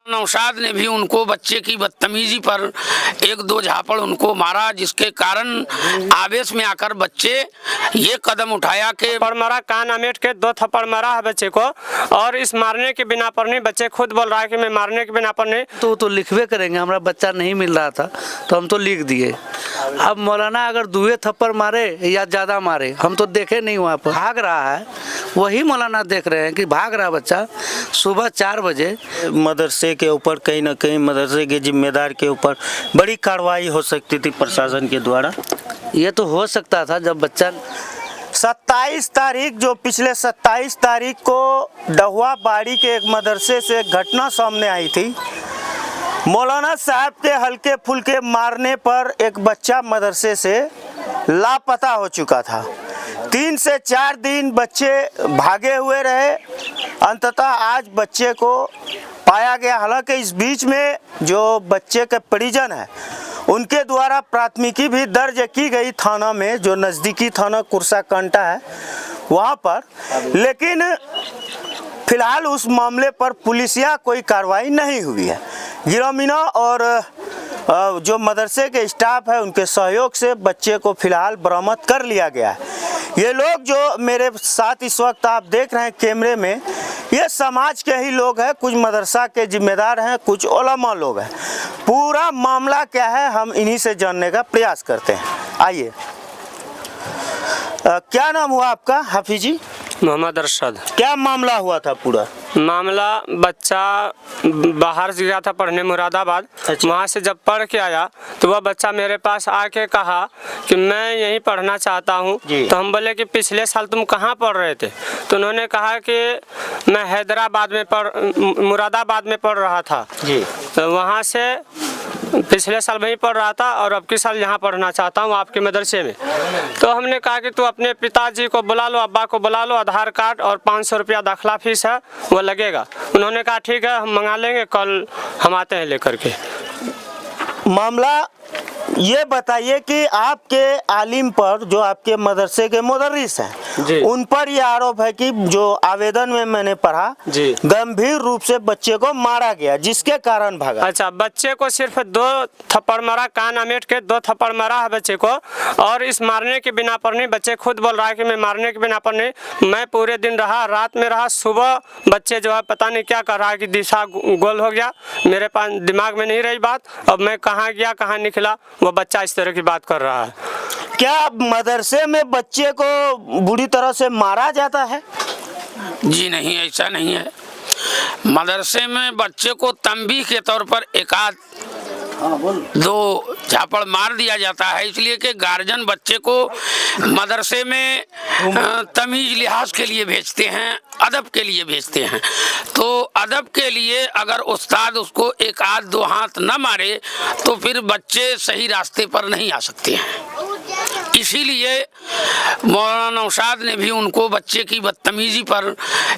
नौशाद ने भी उनको बच्चे की बदतमीजी पर एक दो झापड़ उनको मारा, जिसके कारण आवेश में आकर बच्चे ये कदम उठाया कि मारा, कान अमेट के 2 थप्पड़ मारा है बच्चे को। और इस मारने के बिना पर नहीं, बच्चे खुद बोल रहा है कि मैं मारने के बिना पर नहीं। तो लिखवे करेंगे, हमारा बच्चा नहीं मिल रहा था तो हम तो लिख दिए। अब मौलाना अगर 2 थप्पड़ मारे या ज़्यादा मारे, हम तो देखे नहीं, वहाँ पर भाग रहा है, वही मौलाना देख रहे हैं कि भाग रहा बच्चा। सुबह 4 बजे मदरसे के ऊपर कहीं ना कहीं मदरसे के जिम्मेदार के ऊपर बड़ी कार्रवाई हो सकती थी प्रशासन के द्वारा। ये तो हो सकता था जब बच्चा 27 तारीख, जो पिछले 27 तारीख को डहुआ बाड़ी के एक मदरसे से एक घटना सामने आई थी। मौलाना साहब के हल्के फुल्के मारने पर एक बच्चा मदरसे से लापता हो चुका था। 3 से 4 दिन बच्चे भागे हुए रहे। अंततः आज बच्चे को पाया गया। हालांकि इस बीच में जो बच्चे के परिजन है उनके द्वारा प्राथमिकी भी दर्ज की गई थाना में, जो नज़दीकी थाना कुर्साकांटा है वहाँ पर, लेकिन फिलहाल उस मामले पर पुलिसिया कोई कार्रवाई नहीं हुई है। गिरामीना और जो मदरसे के स्टाफ है उनके सहयोग से बच्चे को फिलहाल बरामद कर लिया गया है। ये लोग जो मेरे साथ इस वक्त आप देख रहे हैं कैमरे में, ये समाज के ही लोग हैं, कुछ मदरसा के जिम्मेदार हैं, कुछ उलमा लोग हैं। पूरा मामला क्या है हम इन्हीं से जानने का प्रयास करते हैं। आइए, क्या नाम हुआ आपका? हाफिजी मोहम्मद अरशद। क्या मामला हुआ था पूरा? मामला, बच्चा बाहर गया था पढ़ने मुरादाबाद। अच्छा। वहाँ से जब पढ़ के आया तो वह बच्चा मेरे पास आके कहा कि मैं यहीं पढ़ना चाहता हूँ। तो हम बोले कि पिछले साल तुम कहाँ पढ़ रहे थे? तो उन्होंने कहा कि मैं हैदराबाद में मुरादाबाद में पढ़ रहा था जी। तो वहाँ से पिछले साल वहीं पढ़ रहा था और अब की साल यहाँ पढ़ना चाहता हूँ आपके मदरसे में। तो हमने कहा कि तू अपने पिताजी को बुला लो, अब्बा को बुला लो, आधार कार्ड और 500 रुपया दाखिला फीस है वो लगेगा। उन्होंने कहा ठीक है हम मंगा लेंगे, कल हम आते हैं लेकर के। मामला ये बताइए कि आपके आलिम पर, जो आपके मदरसे के मुदर्रिस हैं, उन पर यह आरोप है कि जो आवेदन में मैंने पढ़ा गंभीर रूप से बच्चे को मारा गया, जिसके कारण भागा। अच्छा, बच्चे को सिर्फ 2 थप्पड़ मारा, कान अमेट के 2 थप्पड़ मारा है बच्चे को। और इस मारने के बिना पर नहीं, बच्चे खुद बोल रहा है कि मैं मारने के बिना पर नहीं, मैं पूरे दिन रहा, रात में रहा। सुबह बच्चे जो है पता नहीं क्या कर रहा है कि दिशा गोल हो गया, मेरे पास दिमाग में नहीं रही बात। अब मैं कहाँ गया कहाँ निकला, वो बच्चा इस तरह की बात कर रहा है। क्या मदरसे में बच्चे को बुरी तरह से मारा जाता है? जी नहीं, ऐसा नहीं है। मदरसे में बच्चे को तंबीह के तौर पर 1-2 झापड़ मार दिया जाता है, इसलिए कि गार्जियन बच्चे को मदरसे में तमीज लिहाज के लिए भेजते हैं, अदब के लिए भेजते हैं। तो अदब के लिए अगर उस्ताद उसको 1-2 हाथ न मारे तो फिर बच्चे सही रास्ते पर नहीं आ सकते हैं। इसीलिए मौलाना नौशाद ने भी उनको बच्चे की बदतमीजी पर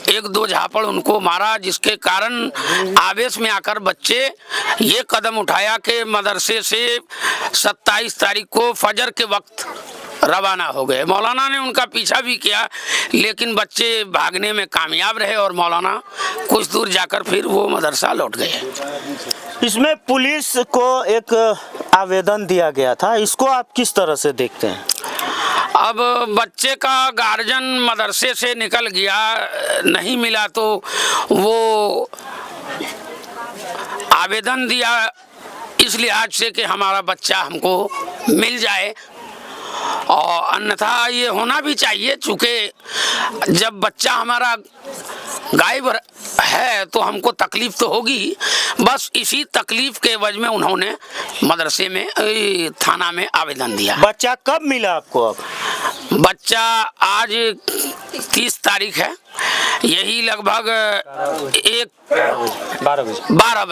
1-2 झापड़ उनको मारा, जिसके कारण आवेश में आकर बच्चे ये कदम उठाया कि मदरसे से 27 तारीख को फजर के वक्त रवाना हो गए। मौलाना ने उनका पीछा भी किया, लेकिन बच्चे भागने में कामयाब रहे और मौलाना कुछ दूर जाकर फिर वो मदरसा लौट गए। इसमें पुलिस को एक आवेदन दिया गया था, इसको आप किस तरह से देखते हैं? अब बच्चे का गार्जियन मदरसे से निकल गया, नहीं मिला तो वो आवेदन दिया इस लिहाज से कि हमारा बच्चा हमको मिल जाए, और अन्यथा ये होना भी चाहिए, चूँकि जब बच्चा हमारा गायब है तो हमको तकलीफ तो होगी। बस इसी तकलीफ के वजह में उन्होंने मदरसे में थाना में आवेदन दिया। बच्चा कब मिला आपको? अब बच्चा आज 30 तारीख है, यही लगभग 12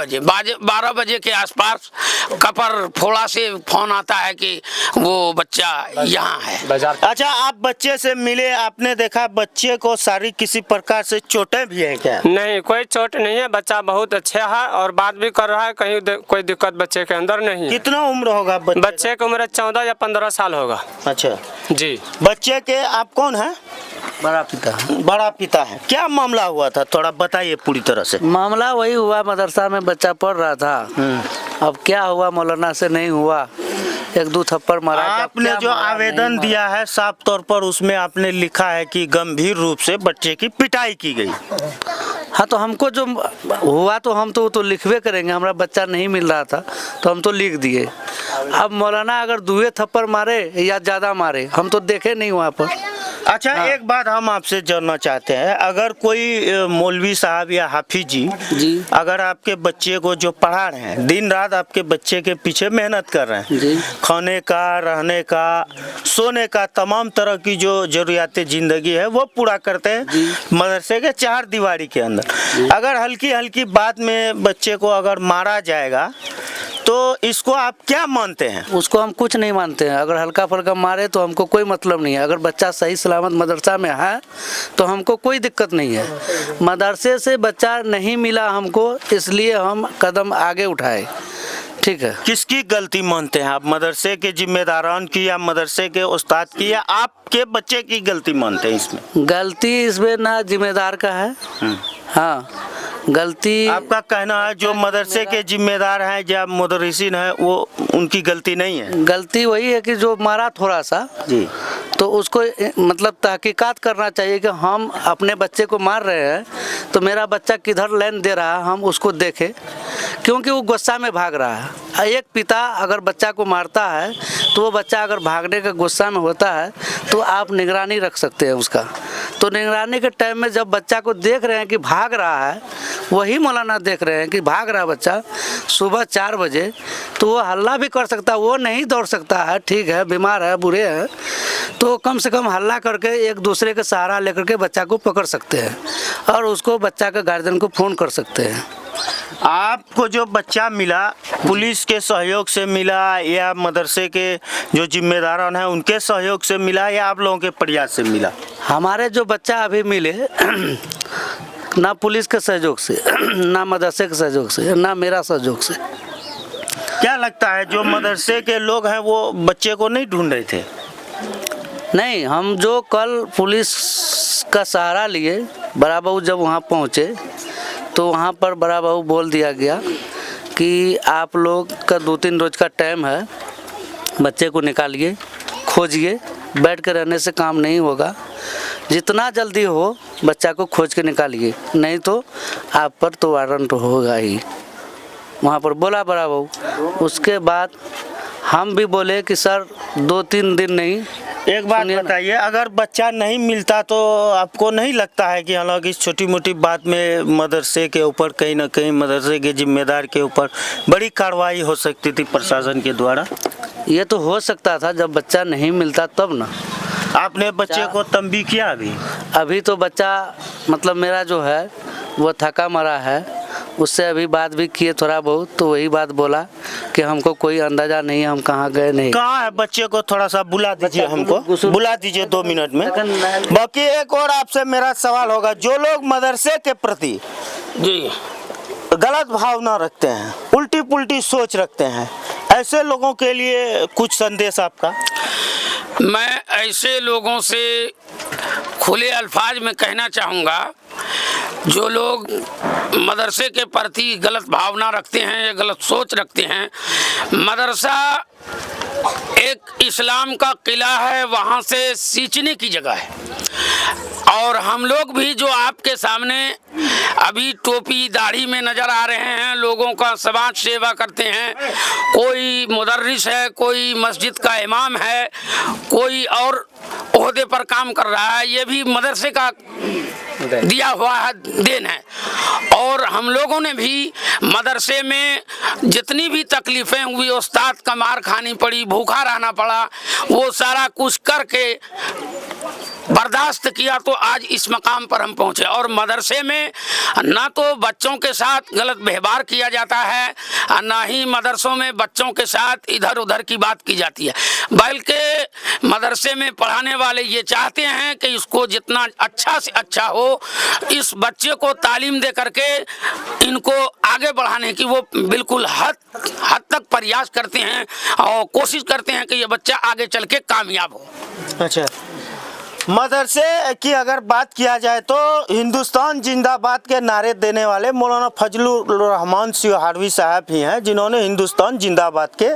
बजे के आसपास कपर फोड़ा से फोन आता है कि वो बच्चा यहाँ है। अच्छा, आप बच्चे से मिले, आपने देखा बच्चे को शारीरिक किसी प्रकार से चोटें भी है क्या? नहीं, कोई चोट नहीं है, बच्चा बहुत अच्छा है और बात भी कर रहा है, कहीं कोई दिक्कत बच्चे के अंदर नहीं है। कितना उम्र होगा बच्चे की उम्र 14 या 15 साल होगा। अच्छा जी। बच्चे के आप कौन है? बड़ा पिता है। बड़ा पिता है। क्या मामला हुआ था, थोड़ा बताइए पूरी तरह से। मामला वही हुआ, मदरसा में बच्चा पढ़ रहा था। अब क्या हुआ, मौलाना से नहीं हुआ, एक दो थप्पड़ मारा। आपने जो आवेदन दिया है साफ तौर पर उसमें आपने लिखा है कि गंभीर रूप से बच्चे की पिटाई की गई। हाँ, तो हमको जो हुआ तो हम तो लिखवे करेंगे। हमारा बच्चा नहीं मिल रहा था तो हम तो लिख दिए। अब मौलाना अगर दुए थप्पड़ मारे या ज़्यादा मारे, हम तो देखे नहीं वहाँ पर। अच्छा, एक बात हम आपसे जानना चाहते हैं, अगर कोई मौलवी साहब या हाफिज जी अगर आपके बच्चे को जो पढ़ा रहे हैं, दिन रात आपके बच्चे के पीछे मेहनत कर रहे हैं, खाने का, रहने का, सोने का, तमाम तरह की जो जरूरियातें जिंदगी है वो पूरा करते हैं मदरसे के चार दीवारी के अंदर, अगर हल्की हल्की बात में बच्चे को अगर मारा जाएगा तो इसको आप क्या मानते हैं? उसको हम कुछ नहीं मानते हैं। अगर हल्का फुल्का मारे तो हमको कोई मतलब नहीं है। अगर बच्चा सही सलामत मदरसा में है तो हमको कोई दिक्कत नहीं है। मदरसे से बच्चा नहीं मिला हमको, इसलिए हम कदम आगे उठाए। ठीक है। किसकी गलती मानते हैं आप, मदरसे के जिम्मेदारान की या मदरसे के उस्ताद की या आपके बच्चे की गलती मानते हैं इसमें? गलती इसमें ना जिम्मेदार का है। हाँ, गलती आपका कहना है जो मदरसे के जिम्मेदार हैं या मुदर्रिसीन हैं वो उनकी गलती नहीं है? गलती वही है कि जो मारा थोड़ा सा जी, तो उसको मतलब तहकीकात करना चाहिए कि हम अपने बच्चे को मार रहे हैं तो मेरा बच्चा किधर लाइन दे रहा है, हम उसको देखें, क्योंकि वो गुस्सा में भाग रहा है। एक पिता अगर बच्चा को मारता है तो वो बच्चा अगर भागने का गुस्सा में होता है तो आप निगरानी रख सकते हैं उसका। तो निगरानी के टाइम में जब बच्चा को देख रहे हैं कि भाग रहा है, वही मौलाना देख रहे हैं कि भाग रहा बच्चा सुबह 4 बजे, तो वो हल्ला भी कर सकता है। वो नहीं दौड़ सकता है, ठीक है, बीमार है, बुरे हैं, तो कम से कम हल्ला करके एक दूसरे का सहारा लेकर के बच्चा को पकड़ सकते हैं और उसको बच्चा के गार्जियन को फ़ोन कर सकते हैं। आपको जो बच्चा मिला पुलिस के सहयोग से मिला या मदरसे के जो जिम्मेदारान हैं उनके सहयोग से मिला या आप लोगों के प्रयास से मिला? हमारे जो बच्चा अभी मिले ना पुलिस के सहयोग से, ना मदरसे के सहयोग से, ना मेरा सहयोग से। क्या लगता है जो मदरसे के लोग हैं वो बच्चे को नहीं ढूंढ रहे थे? नहीं, हम जो कल पुलिस का सहारा लिए, बड़ा बहू जब वहाँ पहुँचे तो वहाँ पर बड़ा बहू बोल दिया गया कि आप लोग का 2-3 रोज का टाइम है, बच्चे को निकालिए, खोजिए, बैठ कर रहने से काम नहीं होगा, जितना जल्दी हो बच्चा को खोज के निकालिए, नहीं तो आप पर तो वारंट होगा ही। वहाँ पर बोला बड़ा बहू। उसके बाद हम भी बोले कि सर 2-3 दिन नहीं। एक बात बताइए, अगर बच्चा नहीं मिलता तो आपको नहीं लगता है कि हालांकि इस छोटी मोटी बात में मदरसे के ऊपर कहीं ना कहीं मदरसे के जिम्मेदार के ऊपर बड़ी कार्रवाई हो सकती थी प्रशासन के द्वारा? ये तो हो सकता था, जब बच्चा नहीं मिलता तब ना। आपने बच्चे को तंबी किया? अभी तो बच्चा मतलब मेरा जो है वो थका मरा है, उससे अभी बात भी किए थोड़ा बहुत, तो वही बात बोला कि हमको कोई अंदाजा नहीं है हम कहाँ गए नहीं। कहाँ है बच्चे को? थोड़ा सा बुला दीजिए, हमको बुला दीजिए 2 मिनट में। बाकी एक और आपसे मेरा सवाल होगा, जो लोग मदरसे के प्रति जी गलत भावना रखते हैं, उल्टी पुल्टी सोच रखते हैं, ऐसे लोगों के लिए कुछ संदेश आपका? मैं ऐसे लोगों से खुले अल्फाज में कहना चाहूँगा, जो लोग मदरसे के प्रति गलत भावना रखते हैं या गलत सोच रखते हैं, मदरसा एक इस्लाम का किला है, वहाँ से सींचने की जगह है। और हम लोग भी जो आपके सामने अभी टोपी दाढ़ी में नज़र आ रहे हैं, लोगों का समाज सेवा करते हैं, कोई मुदर्रिस है, कोई मस्जिद का इमाम है, कोई और ओहदे पर काम कर रहा है, ये भी मदरसे का दिया हुआ है, देन है। और हम लोगों ने भी मदरसे में जितनी भी तकलीफ़ें हुई, उस्ताद का मार खानी पड़ी, भूखा रहना पड़ा, वो सारा कुछ करके बर्दाश्त किया तो आज इस मकाम पर हम पहुँचे। और मदरसे में ना तो बच्चों के साथ गलत व्यवहार किया जाता है, ना ही मदरसों में बच्चों के साथ इधर उधर की बात की जाती है, बल्कि मदरसे में पढ़ाने वाले ये चाहते हैं कि इसको जितना अच्छा से अच्छा हो, इस बच्चे को तालीम दे करके इनको आगे बढ़ाने की वो बिल्कुल हद तक प्रयास करते हैं और कोशिश करते हैं कि ये बच्चा आगे चल के कामयाब हो। अच्छा, मदरसे की अगर बात किया जाए तो हिंदुस्तान जिंदाबाद के नारे देने वाले मौलाना फजलुर रहमान सिहारवी साहब ही हैं, जिन्होंने हिंदुस्तान जिंदाबाद के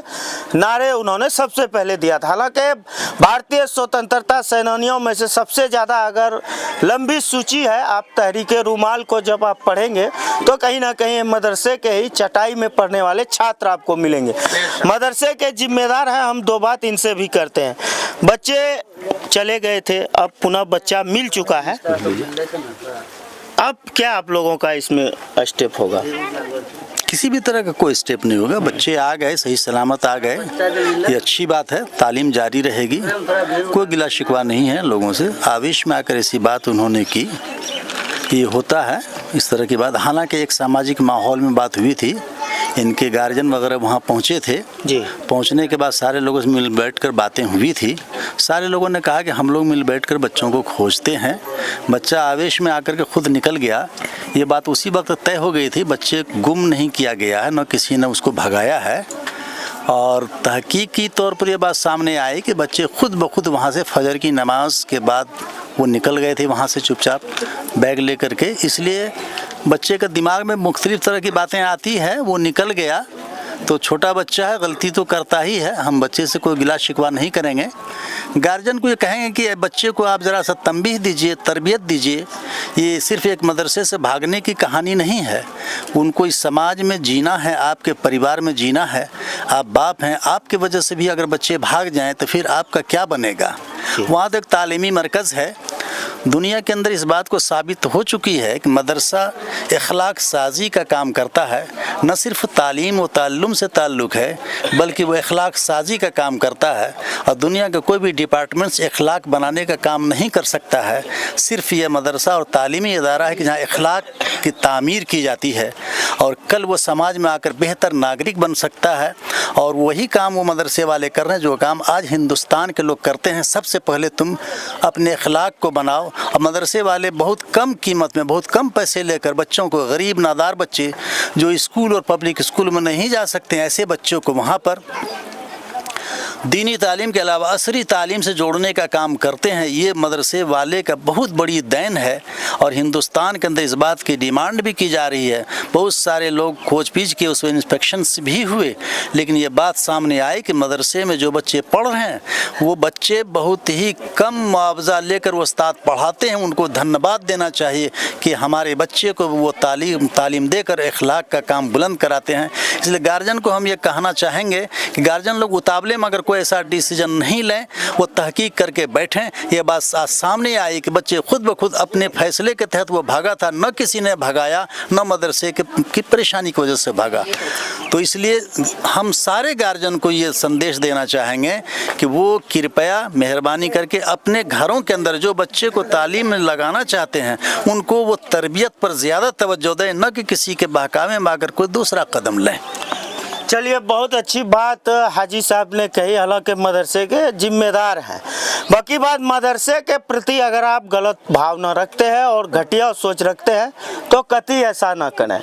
नारे उन्होंने सबसे पहले दिया था। हालांकि भारतीय स्वतंत्रता सेनानियों में से सबसे ज़्यादा अगर लंबी सूची है, आप तहरीके रूमाल को जब आप पढ़ेंगे तो कहीं ना कहीं मदरसे के ही चटाई में पढ़ने वाले छात्र आपको मिलेंगे। मदरसे के जिम्मेदार हैं, हम दो बात इनसे भी करते हैं। बच्चे चले गए थे, अब पुनः बच्चा मिल चुका है, अब क्या आप लोगों का इसमें स्टेप होगा? किसी भी तरह का कोई स्टेप नहीं होगा। बच्चे आ गए, सही सलामत आ गए, ये अच्छी बात है। तालीम जारी रहेगी, कोई गिला शिकवा नहीं है लोगों से। आवेश में आकर ऐसी बात उन्होंने की, ये होता है इस तरह की बात। हालांकि एक सामाजिक माहौल में बात हुई थी, इनके गार्जियन वगैरह वहाँ पहुँचे थे जी। पहुँचने के बाद सारे लोगों से मिल बैठकर बातें हुई थी। सारे लोगों ने कहा कि हम लोग मिल बैठकर बच्चों को खोजते हैं। बच्चा आवेश में आकर के खुद निकल गया, ये बात उसी वक्त तय हो गई थी। बच्चे गुम नहीं किया गया है, न किसी ने उसको भगाया है। और तहकीकी तौर पर यह बात सामने आई कि बच्चे खुद ब खुद वहाँ से फजर की नमाज के बाद वो निकल गए थे वहाँ से चुपचाप बैग लेकर के। इसलिए बच्चे का दिमाग में मुख्तलिफ तरह की बातें आती है, वो निकल गया। तो छोटा बच्चा है, गलती तो करता ही है, हम बच्चे से कोई गिला शिकवा नहीं करेंगे। गार्जियन को ये कहेंगे कि बच्चे को आप ज़रा सा तंबीह दीजिए, तरबियत दीजिए। ये सिर्फ एक मदरसे से भागने की कहानी नहीं है, उनको इस समाज में जीना है, आपके परिवार में जीना है। आप बाप हैं, आपकी वजह से भी अगर बच्चे भाग जाएं तो फिर आपका क्या बनेगा। वहाँ तो एक तालीमी मरकज़ है। दुनिया के अंदर इस बात को साबित हो चुकी है कि मदरसा अखलाक साजी का काम करता है। न सिर्फ तालीम व ताल्लुम से ताल्लुक़ है, बल्कि वो अखलाक साजी का काम करता है। और दुनिया का कोई भी डिपार्टमेंट्स अखलाक बनाने का काम नहीं कर सकता है। सिर्फ यह मदरसा और तालीमी इदारा है कि जहाँ अखलाक की तामीर की जाती है और कल वो समाज में आकर बेहतर नागरिक बन सकता है। और वही काम वो मदरसे वाले कर रहे हैं जो काम आज हिंदुस्तान के लोग करते हैं। सबसे पहले तुम अपने अखलाक को बनाओ। और मदरसे वाले बहुत कम कीमत में, बहुत कम पैसे लेकर बच्चों को, गरीब नादार बच्चे जो स्कूल और पब्लिक स्कूल में नहीं जा सकते, ऐसे बच्चों को वहाँ पर दीनी तालीम के अलावा असरी तालीम से जोड़ने का काम करते हैं। ये मदरसे वाले का बहुत बड़ी देन है। और हिंदुस्तान के अंदर इस बात की डिमांड भी की जा रही है। बहुत सारे लोग खोज पीछ के उसमें इंस्पेक्शंस भी हुए, लेकिन ये बात सामने आई कि मदरसे में जो बच्चे पढ़ रहे हैं वो बच्चे बहुत ही कम मुआवजा लेकर वो उस्ताद पढ़ाते हैं। उनको धन्यवाद देना चाहिए कि हमारे बच्चे को वो तालीम देकर अखलाक का काम बुलंद कराते हैं। इसलिए गार्जियन को हम ये कहना चाहेंगे कि गार्जियन लोग उतावले में अगर कोई ऐसा डिसीजन नहीं लें, वो तहकीक करके बैठें। ये बात आज सामने आई कि बच्चे खुद ब खुद अपने फैसले के तहत वो भागा था, न किसी ने भगाया, न मदरसे की परेशानी की वजह से भागा। तो इसलिए हम सारे गार्जियन को ये संदेश देना चाहेंगे कि वो कृपया मेहरबानी करके अपने घरों के अंदर जो बच्चे को तालीम में लगाना चाहते हैं उनको वो तरबियत पर ज़्यादा तवज्जो दें, न कि किसी के बहकावे में आकर कोई दूसरा कदम लें। चलिए, बहुत अच्छी बात हाजी साहब ने कही। हालांकि मदरसे के जिम्मेदार हैं। बाकी बात, मदरसे के प्रति अगर आप गलत भावना रखते हैं और घटिया सोच रखते हैं तो कतई ऐसा ना करें।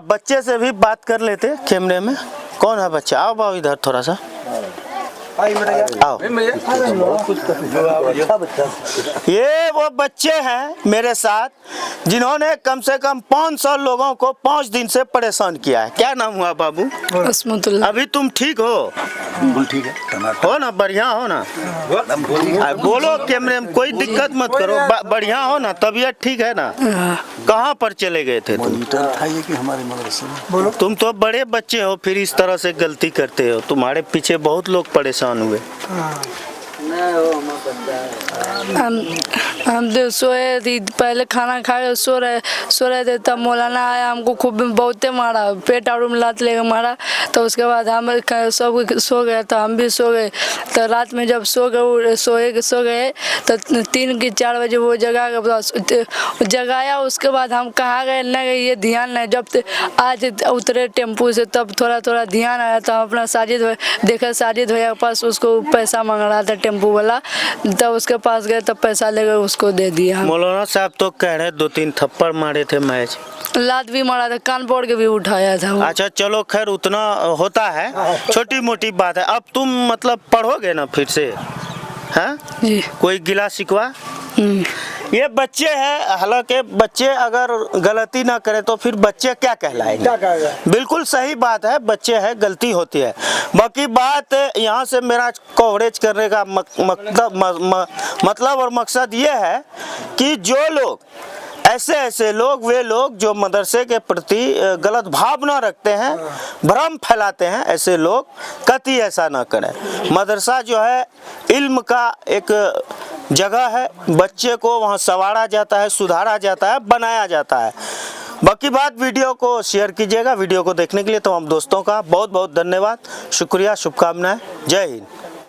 बच्चे से भी बात कर लेते कैमरे में। कौन है बच्चा? आओ बाबू इधर थोड़ा सा आओ। ये वो बच्चे हैं मेरे साथ जिन्होंने कम से कम 500 लोगों को 5 दिन से परेशान किया है। क्या नाम हुआ बाबू? अभी तुम ठीक हो? बिल्कुल ठीक है, हो ना? बढ़िया हो ना? बोलो कैमरे में, कोई दिक्कत मत करो। बढ़िया हो ना? तबीयत ठीक है ना? कहाँ पर चले गए थे तुम? था ये कि हमारे मदरसे में। तुम तो बड़े बच्चे हो, फिर इस तरह से गलती करते हो। तुम्हारे पीछे बहुत लोग परेशान हुए। हम तो सोए थे, पहले खाना खा के सो रहे थे, तब मौलाना आया, हमको खूब बहुते मारा, पेट और में लात लेकर मारा। तो उसके बाद हम सब सो गए, तो हम भी सो गए। तो रात में जब सो गए तो 3 की 4 बजे वो जगाया। उसके बाद हम कहाँ गए न गए ये ध्यान नहीं। जब आज उतरे टेम्पू से तब थोड़ा थोड़ा ध्यान आया। तो हम अपना साजिद भैया के पास उसको पैसा मांग रहा था टेम्पू वाला, तब उसके पास गए, तब पैसा लेकर उसको दे दिया। मौलाना साहब तो कह रहे 2-3 थप्पड़ मारे थे, मैच लात भी मारा था, कान फोड़ के भी उठाया था वो। अच्छा चलो, खैर उतना होता है, छोटी मोटी बात है। अब तुम मतलब पढ़ोगे ना फिर से? हाँ जी। कोई गिला शिकवा? ये बच्चे हैं, हालांकि बच्चे अगर गलती ना करें तो फिर बच्चे क्या कहलाएंगे? बिल्कुल सही बात है, बच्चे हैं, गलती होती है। बाकी बात यहाँ से मेरा कवरेज करने का मतलब और मकसद ये है कि जो लोग ऐसे लोग, वे लोग जो मदरसे के प्रति गलत भावना रखते हैं, भ्रम फैलाते हैं, ऐसे लोग कतई ऐसा ना करें। मदरसा जो है इल्म का एक जगह है, बच्चे को वहाँ संवारा जाता है, सुधारा जाता है, बनाया जाता है। बाकी बात वीडियो को शेयर कीजिएगा। वीडियो को देखने के लिए तमाम दोस्तों का बहुत बहुत धन्यवाद, शुक्रिया, शुभकामनाएं, जय हिंद।